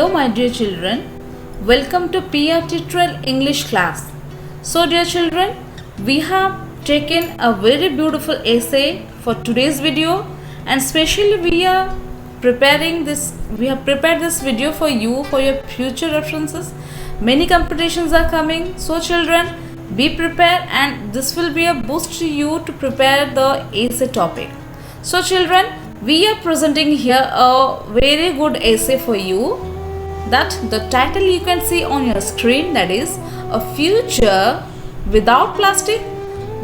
Hello my dear children, welcome to PR Tutorial English class. So dear children, we have taken a very beautiful essay for today's video, and especially we have prepared this video for you for your future references. Many competitions are coming, so children, be prepared, and this will be a boost to you to prepare the essay topic. So children, we are presenting here a very good essay for you, that the title you can see on your screen, that is a future without plastic,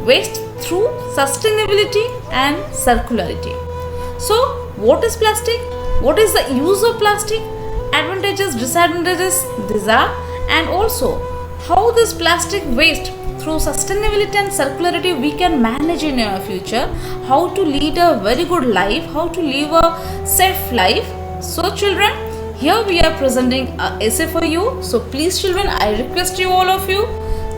waste through sustainability and circularity. So what is plastic? What is the use of plastic? Advantages, disadvantages these are, and also how this plastic waste through sustainability and circularity we can manage in our future, how to lead a very good life, how to live a safe life. So children, here we are presenting an essay for you. So please children, I request you, all of you,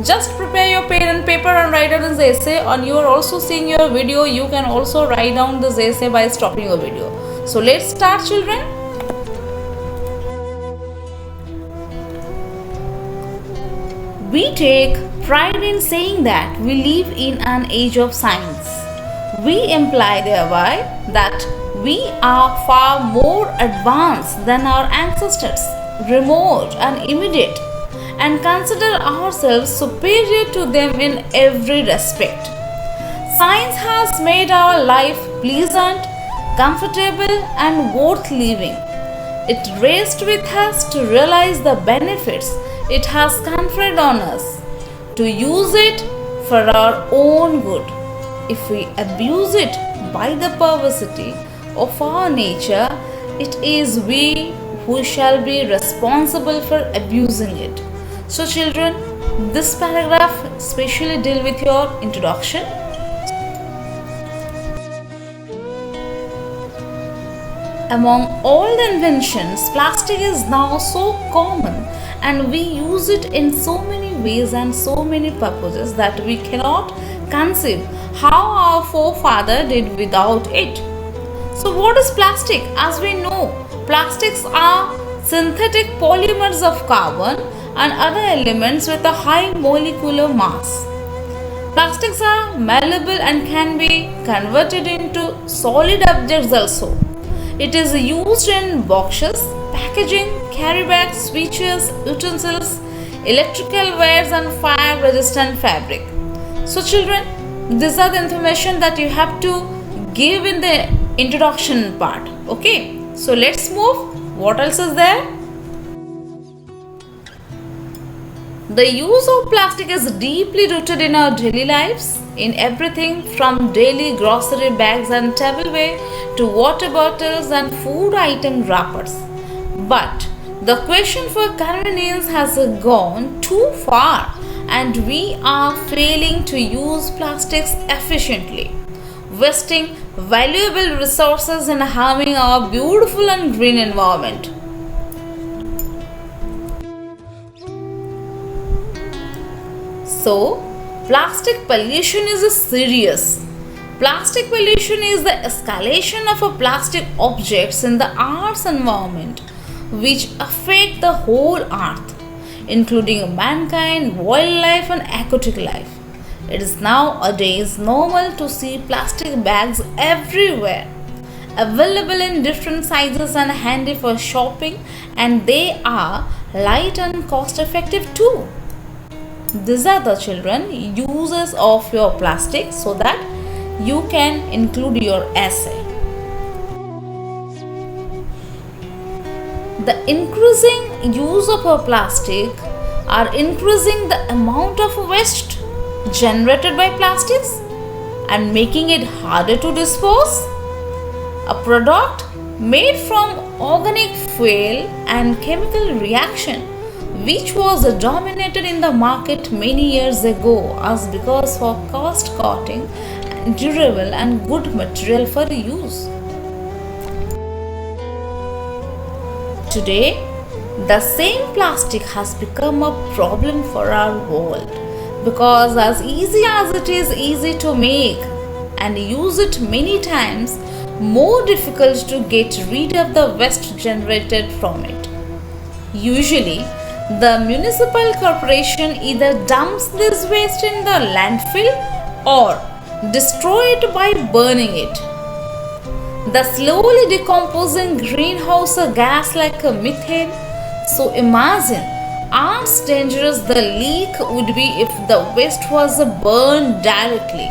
just prepare your pen and paper and write down this essay. And you are also seeing your video, you can also write down this essay by stopping your video. So let's start children. We take pride in saying that we live in an age of science. We imply thereby that we are far more advanced than our ancestors, remote and immediate, and consider ourselves superior to them in every respect. Science has made our life pleasant, comfortable, and worth living. It rests with us to realize the benefits it has conferred on us, to use it for our own good. If we abuse it by the perversity of our nature, it is we who shall be responsible for abusing it. So children, this paragraph especially deal with your introduction. Among all the inventions, plastic is now so common and we use it in so many ways and so many purposes that we cannot conceive how our forefather did without it. So what is plastic? As we know, plastics are synthetic polymers of carbon and other elements with a high molecular mass. Plastics are malleable and can be converted into solid objects also. It is used in boxes, packaging, carry bags, switches, utensils, electrical wires, and fire resistant fabric. So children, these are the information that you have to give in the introduction part. Okay, so let's move. What else is there? The use of plastic is deeply rooted in our daily lives, in everything from daily grocery bags and tableware to water bottles and food item wrappers. But the question for convenience has gone too far and we are failing to use plastics efficiently, wasting valuable resources and harming our beautiful and green environment. So, plastic pollution is serious. Plastic pollution is the escalation of plastic objects in the Earth's environment which affect the whole Earth, including mankind, wildlife, and aquatic life. It is nowadays normal to see plastic bags everywhere, available in different sizes and handy for shopping, and they are light and cost effective too. These are the children uses of your plastic so that you can include your essay. The increasing use of plastic are increasing the amount of waste generated by plastics and making it harder to dispose. A product made from organic fuel and chemical reaction which was dominated in the market many years ago as because for cost cutting, durable and good material for use. Today, the same plastic has become a problem for our world because as easy as it is easy to make and use it many times, more difficult to get rid of the waste generated from it. Usually, the municipal corporation either dumps this waste in the landfill or destroy it by burning it. The slowly decomposing greenhouse gas like a methane. So imagine how dangerous the leak would be if the waste was burned directly.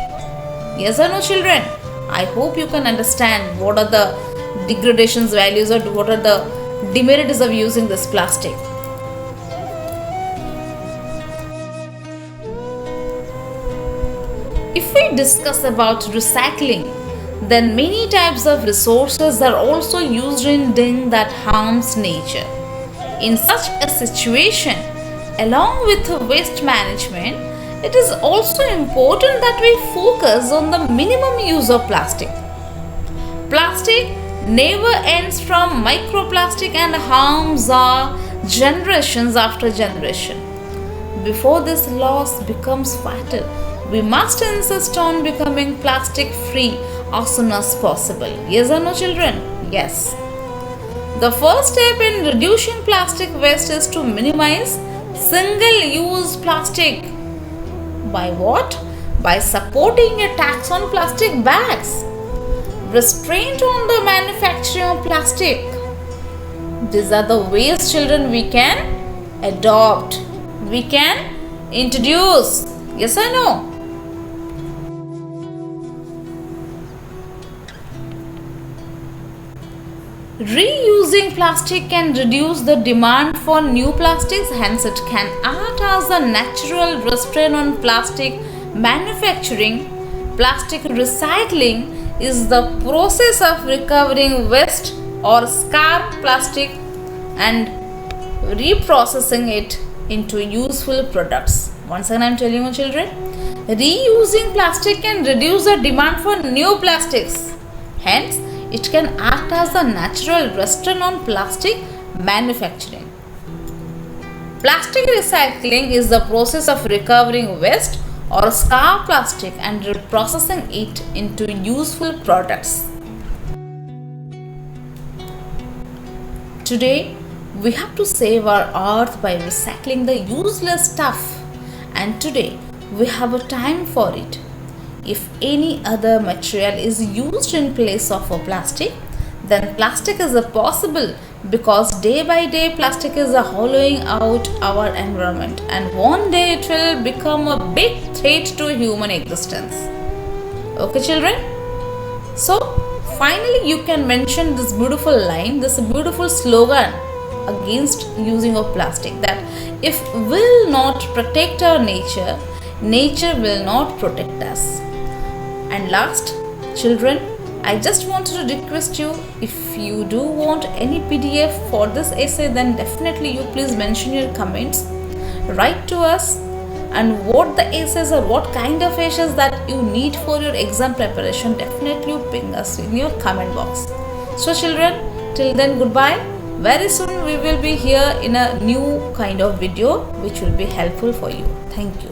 Yes or no, children? I hope you can understand what are the degradations values or what are the demerits of using this plastic. If we discuss about recycling, then many types of resources are also used in doing that harms nature. In such a situation, along with waste management, it is also important that we focus on the minimum use of plastic. Plastic never ends from microplastic and harms our generations after generation. Before this loss becomes fatal, we must insist on becoming plastic free as soon as possible. Yes or no, children? Yes. The first step in reducing plastic waste is to minimize single use plastic. By what? By supporting a tax on plastic bags, restraint on the manufacturing of plastic. These are the ways, children, we can adopt, we can introduce. Yes or no? Reusing plastic can reduce the demand for new plastics, hence it can act as a natural restraint on plastic manufacturing. Plastic recycling is the process of recovering waste or scrap plastic and reprocessing it into useful products. Once again I am telling you, children, reusing plastic can reduce the demand for new plastics. Hence, it can act as a natural restraint on plastic manufacturing. Plastic recycling is the process of recovering waste or scrap plastic and reprocessing it into useful products. Today, we have to save our earth by recycling the useless stuff, and today we have a time for it. If any other material is used in place of a plastic, then plastic is possible, because day by day plastic is hollowing out our environment, and one day it will become a big threat to human existence. Okay, children? So finally you can mention this beautiful line, this beautiful slogan against using of plastic, that if we will not protect our nature, nature will not protect us. And last, children, I just wanted to request you, if you do want any PDF for this essay, then definitely you please mention your comments. Write to us and what the essays or what kind of essays that you need for your exam preparation, definitely you ping us in your comment box. So children, till then, goodbye. Very soon we will be here in a new kind of video which will be helpful for you. Thank you.